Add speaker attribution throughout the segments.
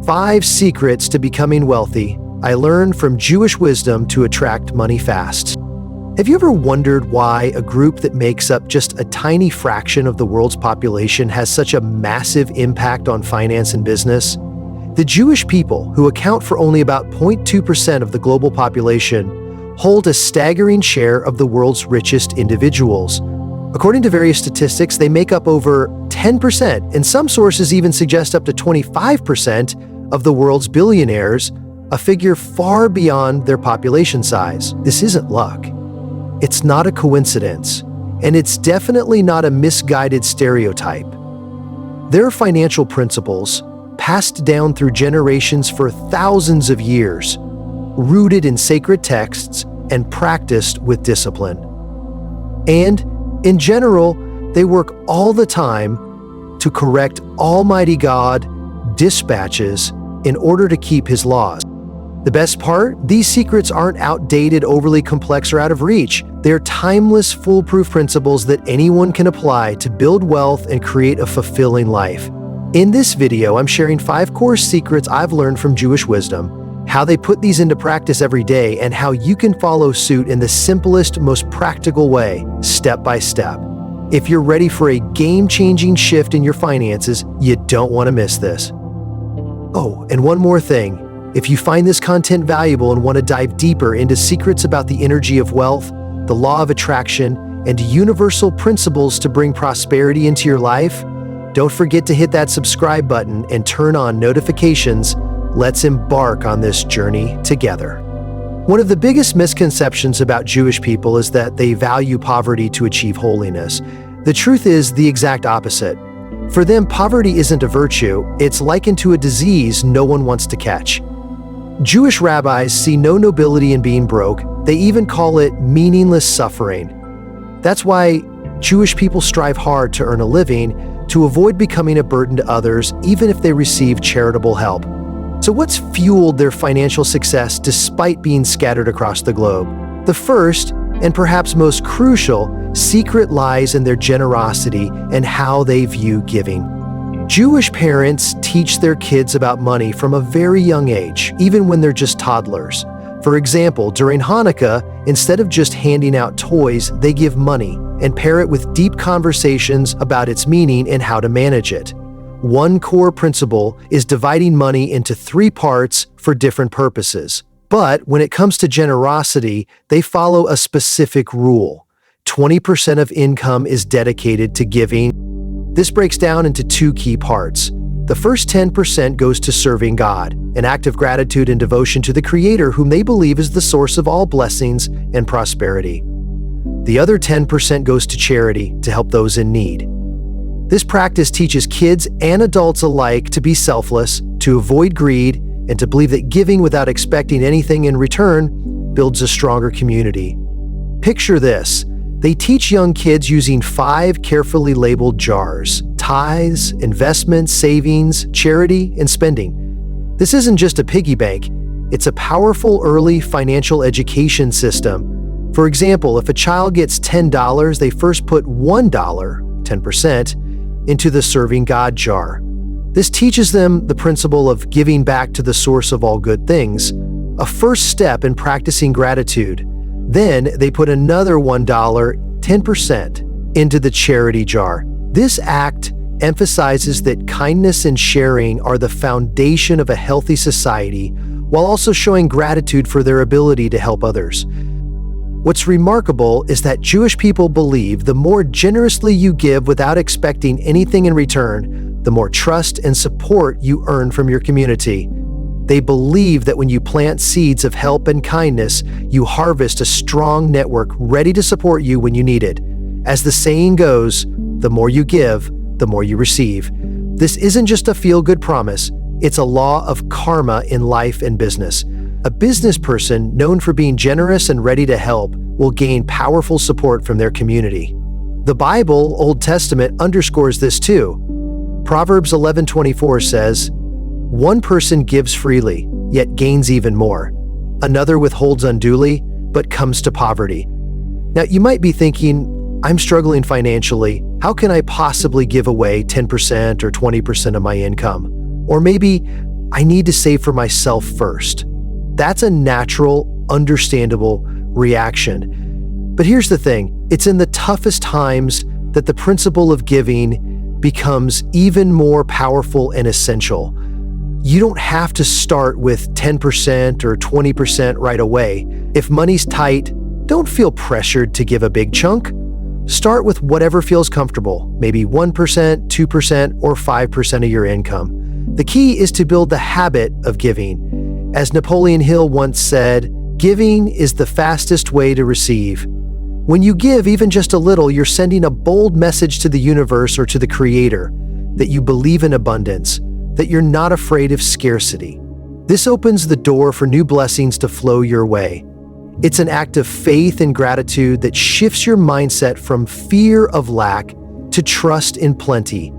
Speaker 1: 5 Secrets to Becoming Wealthy I Learned from Jewish Wisdom to Attract Money Fast. Have you ever wondered why a group that makes up just a tiny fraction of the world's population has such a massive impact on finance and business? The Jewish people, who account for only about 0.2% of the global population, hold a staggering share of the world's richest individuals. According to various statistics, they make up over 10%, and some sources even suggest up to 25% of the world's billionaires, a figure far beyond their population size. This isn't luck. It's not a coincidence, and it's definitely not a misguided stereotype. There are financial principles passed down through generations for thousands of years, rooted in sacred texts and practiced with discipline. And, in general, they work all the time to correct Almighty God dispatches in order to keep His laws. The best part? These secrets aren't outdated, overly complex, or out of reach. They're timeless, foolproof principles that anyone can apply to build wealth and create a fulfilling life. In this video, I'm sharing 5 core secrets I've learned from Jewish wisdom, how they put these into practice every day, and how you can follow suit in the simplest, most practical way, step by step. If you're ready for a game-changing shift in your finances, you don't want to miss this. Oh, and one more thing. If you find this content valuable and want to dive deeper into secrets about the energy of wealth, the law of attraction, and universal principles to bring prosperity into your life, don't forget to hit that subscribe button and turn on notifications. Let's embark on this journey together. One of the biggest misconceptions about Jewish people is that they value poverty to achieve holiness. The truth is the exact opposite. For them, poverty isn't a virtue, it's likened to a disease no one wants to catch. Jewish rabbis see no nobility in being broke. They even call it meaningless suffering. That's why Jewish people strive hard to earn a living, to avoid becoming a burden to others, even if they receive charitable help. So what's fueled their financial success despite being scattered across the globe? The first, and perhaps most crucial, secret lies in their generosity and how they view giving. Jewish parents teach their kids about money from a very young age, even when they're just toddlers. For example, during Hanukkah, instead of just handing out toys, they give money and pair it with deep conversations about its meaning and how to manage it. One core principle is dividing money into 3 parts for different purposes. But when it comes to generosity, they follow a specific rule. 20% of income is dedicated to giving. This breaks down into 2 key parts. The first 10% goes to serving God, an act of gratitude and devotion to the Creator whom they believe is the source of all blessings and prosperity. The other 10% goes to charity to help those in need. This practice teaches kids and adults alike to be selfless, to avoid greed, and to believe that giving without expecting anything in return builds a stronger community. Picture this. They teach young kids using 5 carefully labeled jars: tithes, investments, savings, charity, and spending. This isn't just a piggy bank, it's a powerful early financial education system. For example, if a child gets $10, they first put $1, 10%, into the serving God jar. This teaches them the principle of giving back to the source of all good things, a first step in practicing gratitude. Then they put another $1, 10%, into the charity jar. This act emphasizes that kindness and sharing are the foundation of a healthy society, while also showing gratitude for their ability to help others. What's remarkable is that Jewish people believe the more generously you give without expecting anything in return, the more trust and support you earn from your community. They believe that when you plant seeds of help and kindness, you harvest a strong network ready to support you when you need it. As the saying goes, the more you give, the more you receive. This isn't just a feel-good promise, it's a law of karma in life and business. A business person known for being generous and ready to help will gain powerful support from their community. The Bible, Old Testament, underscores this too. Proverbs 11:24 says, "One person gives freely, yet gains even more. Another withholds unduly, but comes to poverty." Now, you might be thinking, I'm struggling financially. How can I possibly give away 10% or 20% of my income? Or maybe I need to save for myself first. That's a natural, understandable reaction. But here's the thing, it's in the toughest times that the principle of giving becomes even more powerful and essential. You don't have to start with 10% or 20% right away. If money's tight, don't feel pressured to give a big chunk. Start with whatever feels comfortable, maybe 1%, 2%, or 5% of your income. The key is to build the habit of giving. As Napoleon Hill once said, giving is the fastest way to receive. When you give even just a little, you're sending a bold message to the universe or to the Creator that you believe in abundance, that you're not afraid of scarcity. This opens the door for new blessings to flow your way. It's an act of faith and gratitude that shifts your mindset from fear of lack to trust in plenty.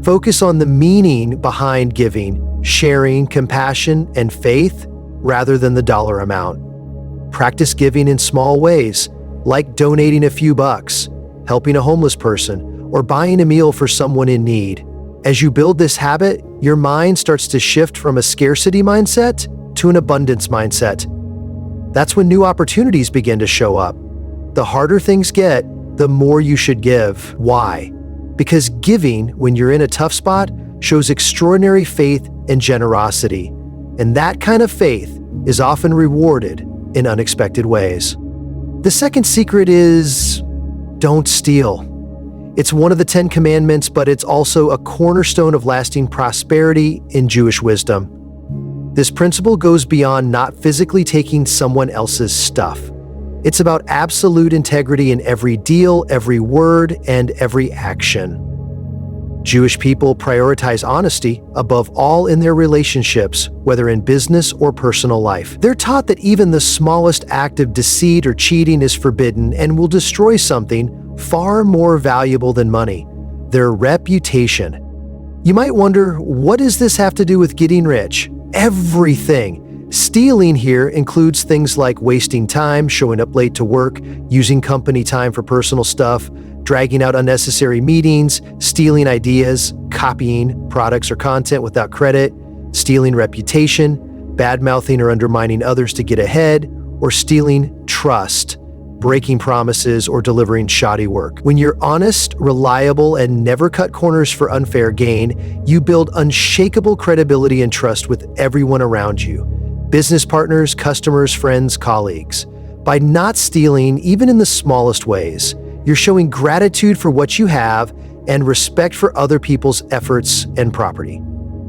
Speaker 1: Focus on the meaning behind giving, sharing, compassion, and faith rather than the dollar amount. Practice giving in small ways, like donating a few bucks, helping a homeless person, or buying a meal for someone in need. As you build this habit, your mind starts to shift from a scarcity mindset to an abundance mindset. That's when new opportunities begin to show up. The harder things get, the more you should give. Why? Because giving, when you're in a tough spot, shows extraordinary faith and generosity. And that kind of faith is often rewarded in unexpected ways. The second secret is don't steal. It's one of the 10 commandments, but it's also a cornerstone of lasting prosperity in Jewish wisdom. This principle goes beyond not physically taking someone else's stuff. It's about absolute integrity in every deal, every word, and every action. Jewish people prioritize honesty above all in their relationships, whether in business or personal life. They're taught that even the smallest act of deceit or cheating is forbidden and will destroy something far more valuable than money: their reputation. You might wonder, what does this have to do with getting rich? Everything. Stealing here includes things like wasting time, showing up late to work, using company time for personal stuff, dragging out unnecessary meetings, stealing ideas, copying products or content without credit, stealing reputation, bad-mouthing or undermining others to get ahead, or stealing trust, breaking promises, or delivering shoddy work. When you're honest, reliable, and never cut corners for unfair gain, you build unshakable credibility and trust with everyone around you: business partners, customers, friends, colleagues. By not stealing, even in the smallest ways, you're showing gratitude for what you have and respect for other people's efforts and property.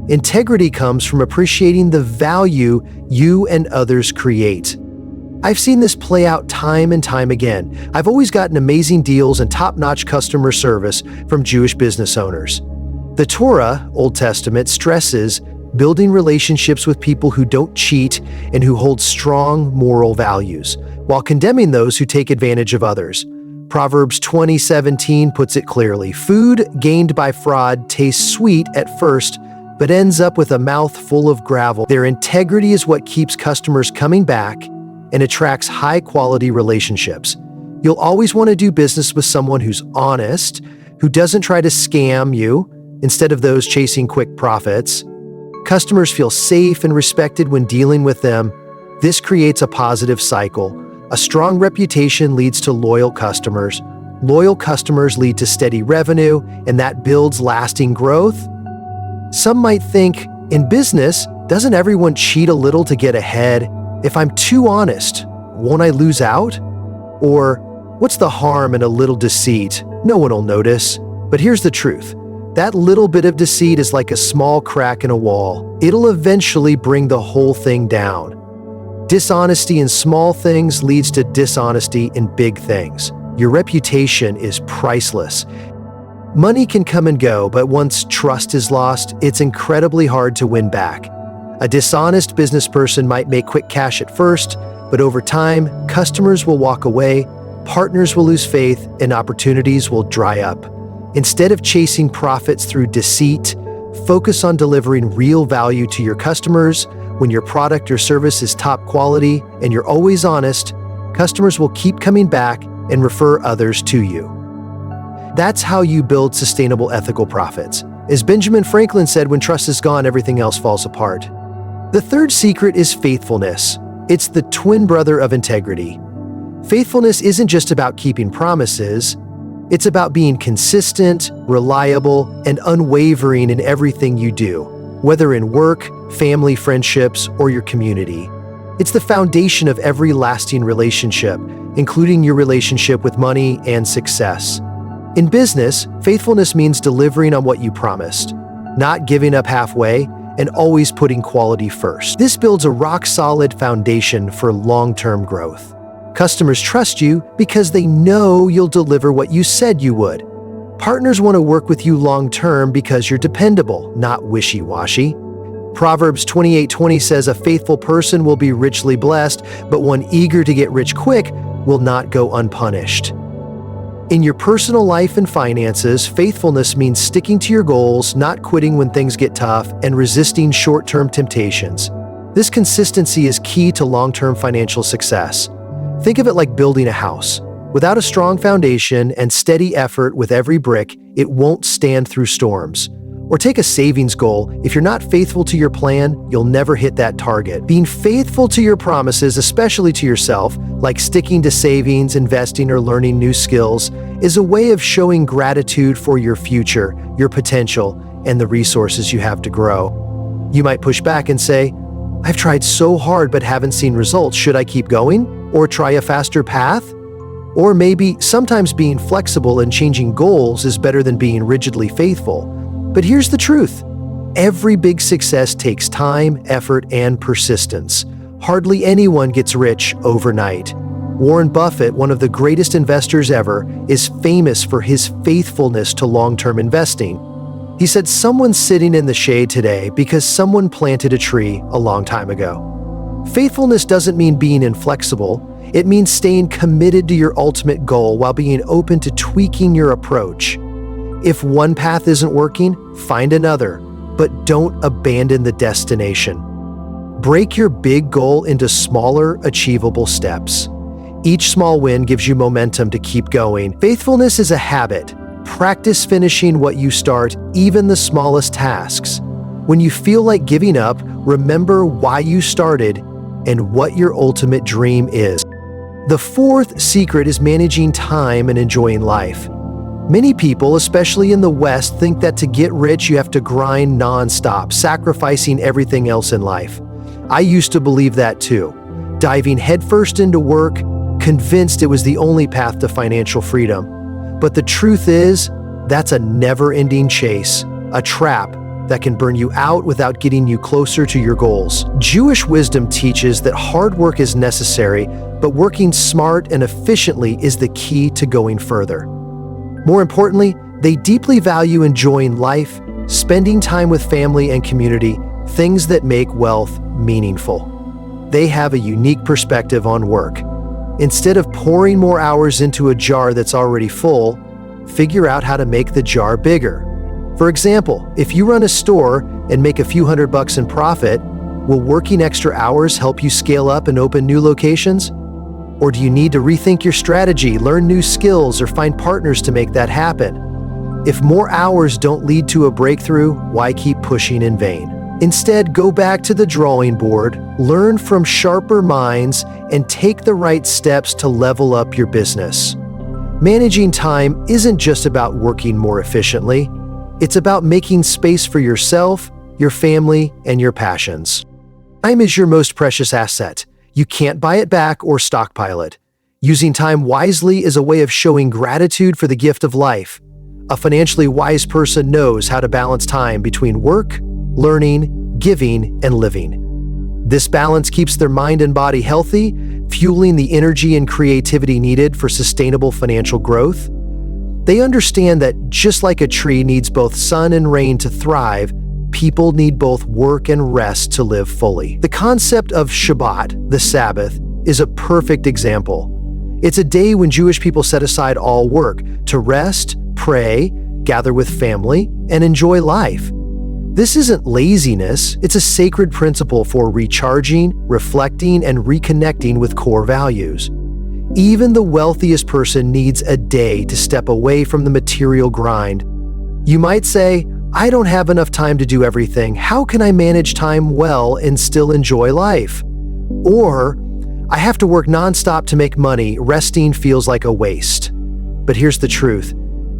Speaker 1: Integrity comes from appreciating the value you and others create. I've seen this play out time and time again. I've always gotten amazing deals and top-notch customer service from Jewish business owners. The Torah, Old Testament, stresses building relationships with people who don't cheat and who hold strong moral values, while condemning those who take advantage of others. Proverbs 20:17 puts it clearly: food gained by fraud tastes sweet at first, but ends up with a mouth full of gravel. Their integrity is what keeps customers coming back and attracts high-quality relationships. You'll always want to do business with someone who's honest, who doesn't try to scam you, instead of those chasing quick profits. Customers feel safe and respected when dealing with them. This creates a positive cycle. A strong reputation leads to loyal customers. Loyal customers lead to steady revenue, and that builds lasting growth. Some might think, in business, doesn't everyone cheat a little to get ahead? If I'm too honest, won't I lose out? Or, what's the harm in a little deceit? No one will notice. But here's the truth. That little bit of deceit is like a small crack in a wall. It'll eventually bring the whole thing down. Dishonesty in small things leads to dishonesty in big things. Your reputation is priceless. Money can come and go, but once trust is lost, it's incredibly hard to win back. A dishonest business person might make quick cash at first, but over time, customers will walk away, partners will lose faith, and opportunities will dry up. Instead of chasing profits through deceit, focus on delivering real value to your customers. When your product or service is top quality and you're always honest, customers will keep coming back and refer others to you. That's how you build sustainable ethical profits. As Benjamin Franklin said, when trust is gone, everything else falls apart. The third secret is faithfulness. It's the twin brother of integrity. Faithfulness isn't just about keeping promises. It's about being consistent, reliable, and unwavering in everything you do, whether in work, family, friendships, or your community. It's the foundation of every lasting relationship, including your relationship with money and success. In business, faithfulness means delivering on what you promised, not giving up halfway, and always putting quality first. This builds a rock-solid foundation for long-term growth. Customers trust you because they know you'll deliver what you said you would. Partners want to work with you long-term because you're dependable, not wishy-washy. Proverbs 28:20 says, "A faithful person will be richly blessed, but one eager to get rich quick will not go unpunished." In your personal life and finances, faithfulness means sticking to your goals, not quitting when things get tough, and resisting short-term temptations. This consistency is key to long-term financial success. Think of it like building a house. Without a strong foundation and steady effort with every brick, it won't stand through storms. Or take a savings goal. If you're not faithful to your plan, you'll never hit that target. Being faithful to your promises, especially to yourself, like sticking to savings, investing, or learning new skills, is a way of showing gratitude for your future, your potential, and the resources you have to grow. You might push back and say, "I've tried so hard but haven't seen results. Should I keep going? Or try a faster path?" Or maybe sometimes being flexible and changing goals is better than being rigidly faithful. But here's the truth. Every big success takes time, effort, and persistence. Hardly anyone gets rich overnight. Warren Buffett, one of the greatest investors ever, is famous for his faithfulness to long-term investing. He said, "Someone's sitting in the shade today because someone planted a tree a long time ago." Faithfulness doesn't mean being inflexible. It means staying committed to your ultimate goal while being open to tweaking your approach. If one path isn't working, find another, but don't abandon the destination. Break your big goal into smaller, achievable steps. Each small win gives you momentum to keep going. Faithfulness is a habit. Practice finishing what you start, even the smallest tasks. When you feel like giving up, remember why you started and what your ultimate dream is. The fourth secret is managing time and enjoying life. Many people, especially in the West, think that to get rich you have to grind non-stop, sacrificing everything else in life. I used to believe that too, diving headfirst into work, convinced it was the only path to financial freedom. But the truth is, that's a never-ending chase, a trap that can burn you out without getting you closer to your goals. Jewish wisdom teaches that hard work is necessary, but working smart and efficiently is the key to going further. More importantly, they deeply value enjoying life, spending time with family and community, things that make wealth meaningful. They have a unique perspective on work. Instead of pouring more hours into a jar that's already full, figure out how to make the jar bigger. For example, if you run a store and make a few $100 in profit, will working extra hours help you scale up and open new locations? Or do you need to rethink your strategy, learn new skills, or find partners to make that happen? If more hours don't lead to a breakthrough, why keep pushing in vain? Instead, go back to the drawing board, learn from sharper minds, and take the right steps to level up your business. Managing time isn't just about working more efficiently. It's about making space for yourself, your family, and your passions. Time is your most precious asset. You can't buy it back or stockpile it. Using time wisely is a way of showing gratitude for the gift of life. A financially wise person knows how to balance time between work, learning, giving, and living. This balance keeps their mind and body healthy, fueling the energy and creativity needed for sustainable financial growth. They understand that just like a tree needs both sun and rain to thrive, people need both work and rest to live fully. The concept of Shabbat, the Sabbath, is a perfect example. It's a day when Jewish people set aside all work to rest, pray, gather with family, and enjoy life. This isn't laziness, it's a sacred principle for recharging, reflecting, and reconnecting with core values. Even the wealthiest person needs a day to step away from the material grind. You might say, I don't have enough time to do everything. How can I manage time well and still enjoy life? Or, I have to work nonstop to make money. Resting feels like a waste. But here's the truth.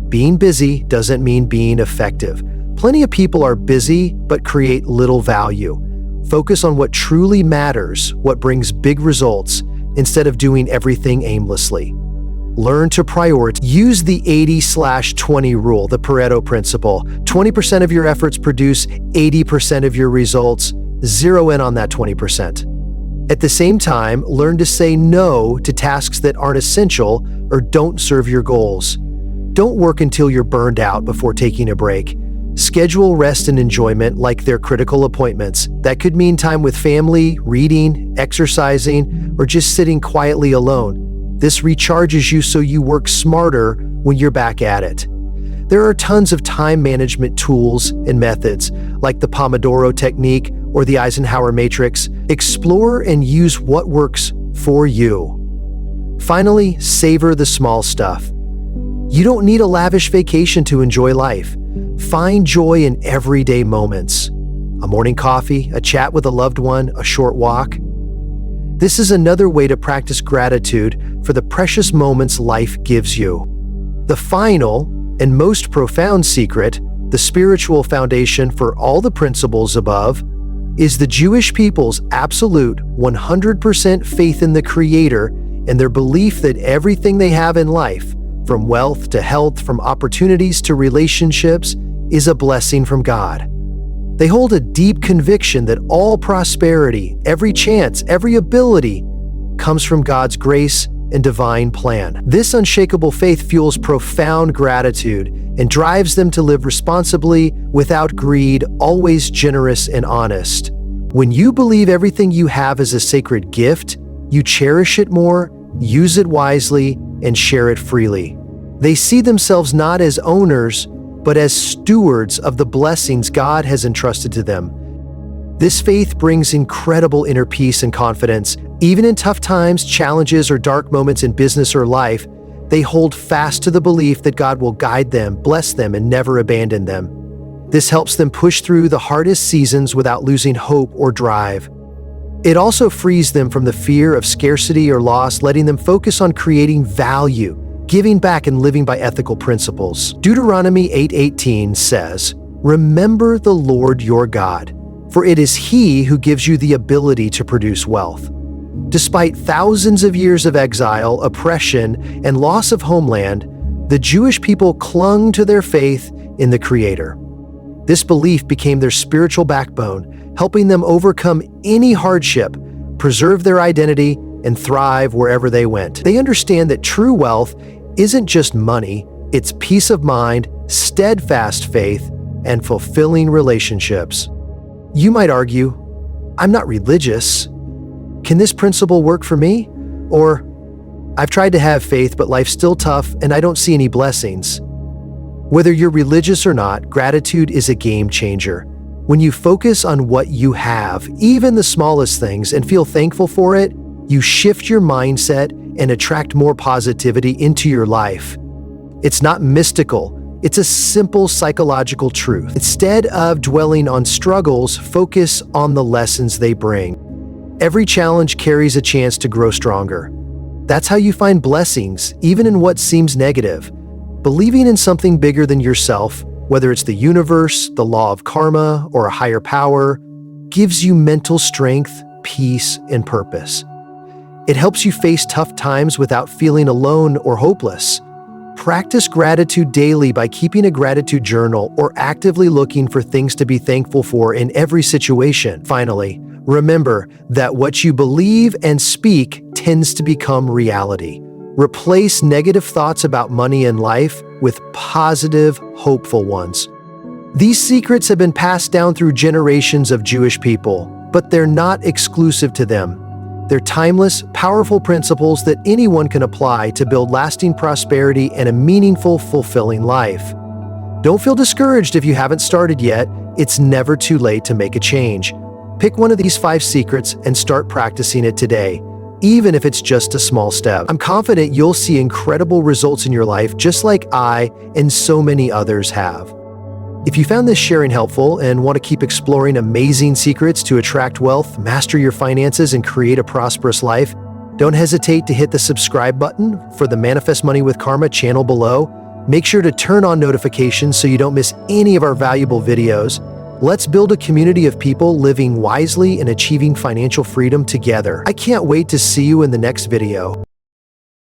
Speaker 1: Being busy doesn't mean being effective. Plenty of people are busy but create little value. Focus on what truly matters, what brings big results, instead of doing everything aimlessly. Learn to prioritize. Use the 80/20 rule, the Pareto principle. 20% of your efforts produce 80% of your results. Zero in on that 20%. At the same time, learn to say no to tasks that aren't essential or don't serve your goals. Don't work until you're burned out before taking a break. Schedule rest and enjoyment like they're critical appointments. That could mean time with family, reading, exercising, or just sitting quietly alone. This recharges you so you work smarter when you're back at it. There are tons of time management tools and methods, like the Pomodoro technique or the Eisenhower matrix. Explore and use what works for you. Finally, savor the small stuff. You don't need a lavish vacation to enjoy life. Find joy in everyday moments. A morning coffee, a chat with a loved one, a short walk. This is another way to practice gratitude for the precious moments life gives you. The final and most profound secret, the spiritual foundation for all the principles above, is the Jewish people's absolute 100% faith in the Creator and their belief that everything they have in life, from wealth to health, from opportunities to relationships, is a blessing from God. They hold a deep conviction that all prosperity, every chance, every ability comes from God's grace and divine plan. This unshakable faith fuels profound gratitude and drives them to live responsibly, without greed, always generous and honest. When you believe everything you have is a sacred gift, you cherish it more, use it wisely, and share it freely. They see themselves not as owners, but as stewards of the blessings God has entrusted to them. This faith brings incredible inner peace and confidence. Even in tough times, challenges, or dark moments in business or life, they hold fast to the belief that God will guide them, bless them, and never abandon them. This helps them push through the hardest seasons without losing hope or drive. It also frees them from the fear of scarcity or loss, letting them focus on creating value, giving back, and living by ethical principles. Deuteronomy 8:18 says, "Remember the Lord your God, for it is He who gives you the ability to produce wealth." Despite thousands of years of exile, oppression, and loss of homeland, the Jewish people clung to their faith in the Creator. This belief became their spiritual backbone, helping them overcome any hardship, preserve their identity, and thrive wherever they went. They understand that true wealth isn't just money, it's peace of mind, steadfast faith, and fulfilling relationships. You might argue, I'm not religious. Can this principle work for me? Or, I've tried to have faith, but life's still tough and I don't see any blessings. Whether you're religious or not, gratitude is a game changer. When you focus on what you have, even the smallest things, and feel thankful for it, you shift your mindset and attract more positivity into your life. It's not mystical, it's a simple psychological truth. Instead of dwelling on struggles, focus on the lessons they bring. Every challenge carries a chance to grow stronger. That's how you find blessings, even in what seems negative. Believing in something bigger than yourself, whether it's the universe, the law of karma, or a higher power, gives you mental strength, peace, and purpose. It helps you face tough times without feeling alone or hopeless. Practice gratitude daily by keeping a gratitude journal or actively looking for things to be thankful for in every situation. Finally, remember that what you believe and speak tends to become reality. Replace negative thoughts about money and life with positive, hopeful ones. These secrets have been passed down through generations of Jewish people, but they're not exclusive to them. They're timeless, powerful principles that anyone can apply to build lasting prosperity and a meaningful, fulfilling life. Don't feel discouraged if you haven't started yet. It's never too late to make a change. Pick one of these 5 secrets and start practicing it today, even if it's just a small step. I'm confident you'll see incredible results in your life, just like I and so many others have. If you found this sharing helpful and want to keep exploring amazing secrets to attract wealth, master your finances, and create a prosperous life, don't hesitate to hit the subscribe button for the Manifest Money with Karma channel below. Make sure to turn on notifications so you don't miss any of our valuable videos. Let's build a community of people living wisely and achieving financial freedom together. I can't wait to see you in the next video.